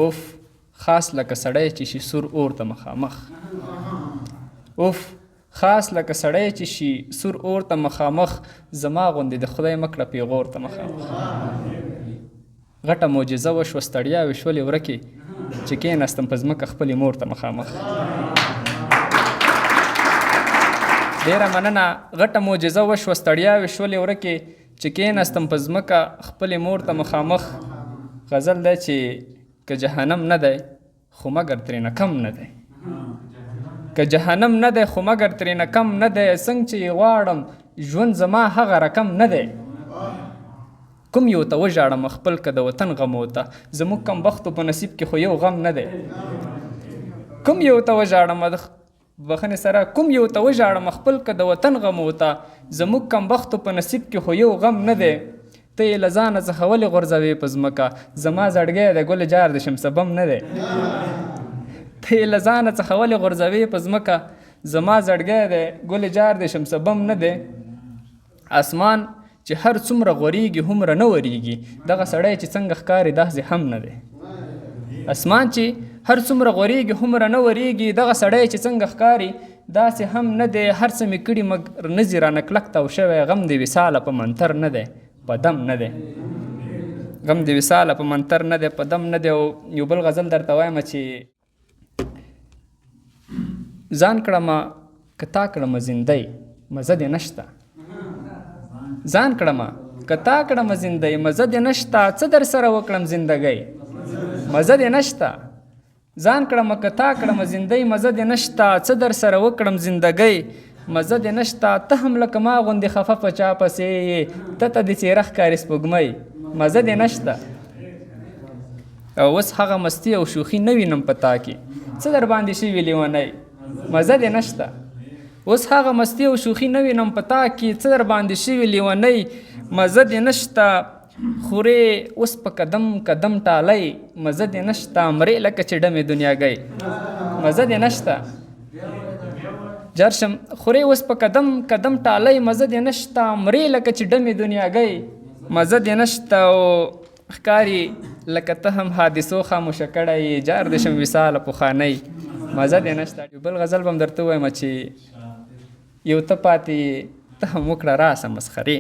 اوف خاص لکه سړی چې شي سور اور ته مخامخ. اوف خاص لکه سړی چې شي سور اور ته مخامخ، زما غوندې د خدای مکړه پیغور ته مخامخ. غټه معجزه وشوه ستړیاوې شولې ورکې، چې کېناستم په ځمکه خپلې مور ته مخامخ. ډېره مننه. غټه معجزه وشوه ستړیاوې شولې ورکې، چې کېناستم په ځمکه خپلې مور ته مخامخ. غزل دی چې که جهنم نه دی خو مګر ترېنه کم نه دی، که جهنم نه دی خو مګر ترېنه کم نه دی. څنګه چې غواړم ژوند زما هغه رقم نه دی. کوم یو ته وژاړم خپل که د وطن غمو ته، زموږ کم بختو په نصیب کې خو یو غم نه دی. کوم یو ته وژاړم بخښنې سره، کوم یو ته وژاړم خپل که د وطن غمو ته، زموږ کم بختو په نصیب کې خو یو غم نه دی. ته یې له ځانه څخه ولې غورځوې په ځمکه، زما زړګی د ګل جار د شمسه بم نه دی. ته یې له ځانه څخه ولې غورځوې په ځمکه، زما زړګی د ګل جار د شمسه بم نه دی. اسمان چې هر څومره غوریږي هومره نه وریږي، دغه سړی چې څنګه ښکاري داسې هم نه دی. اسمان چې هر څومره غوریږي هومره نه وریږي، دغه سړی چې څنګه ښکاري داسې هم نه دی. هر څه مې کړي مګر نه ځي رانه کلک تاو شوی، غم د وصاله په منتر نه دی په دم نه دی. غم د وصاله په منتر نه دی په دم نه دی. او یو بل غزل درته وایم چې ځان کړمه که تا کړمه زندۍ مزه دې نشته، ځان کړمه که تا کړمه زندۍ مزه دې نشته، څه در سره وکړم زندګۍ مزه دې نشته. ځان کړمه که تا کړمه زندۍ مزه دې نشته، څه در سره وکړم زندګۍ مزه دې نشته. ته هم لکه ما غوندې خفه په چا پسې یې، ته ته دې څېره ښکاري سپوږمۍ مزه دې نشته. او اوس هغه مستي او شوخي نه وینم په تا کې، څه در باندې شوي لیونی مزه دې نشته. اوس هغه مستی او شوخي نه وینم په تا کې، څه در باندې شوي لیونی مزه دې نشته. خورې اوس په قدم قدم ټالی مزه دې نشته، مرې لکه چې ډمې دنیاګۍ مزه دې نشته. جرشم خورې اوس په قدم قدم ټالی مزه دې نشته، مرې لکه چې ډمې دنیاګۍ مزه دې نشته. او ښکاري لکه ته هم حادثو خاموشه کړی یې، جار دې شم وصاله پخوانی مزه دې نشته. یو بل غزل به هم درته ووایم چې یو ته پاتې ته هم وکړه راسه مسخرې،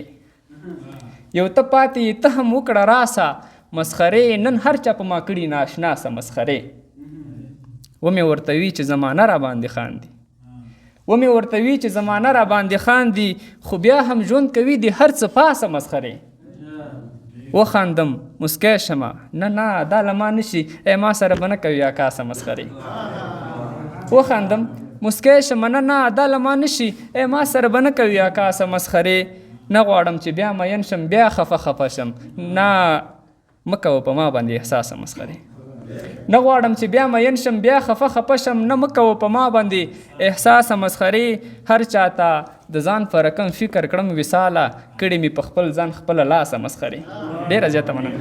یو ته پاتې ته هم وکړه راسه مسخرې، نن هر چا په ما کړي ناشنا سه مسخرې. ومې ورته وي چې زمانه را باندې خاندي، ومې ورته وي چې زمانه را باندې خاندي، خو بیا هم ژوند کوي د هر څه پاسه مسخرې. وخاندم مسکی شمه نه نه دا له ما نشي، ای ما سره به نه کوي اکاسه مسخرې. وخاندم مسکی شمه نه نه دا له ما نشي، ای ما سره به نه کوي اکاسه مسخرې. نه غواړم چې بیا مین شم بیا خفه خفه شم، نه مه کوه په ما باندې احساسه مسخرې. نه غواړم چې بیا مین شم بیا خفه خفه شم، نه مه کوه په ما باندې احساسه مسخرې. هر چاته د ځان په رقم فکر کړم وصاله، کړي مې په خپل ځان خپله لاسه مسخرې. ډېره زیاته مننه.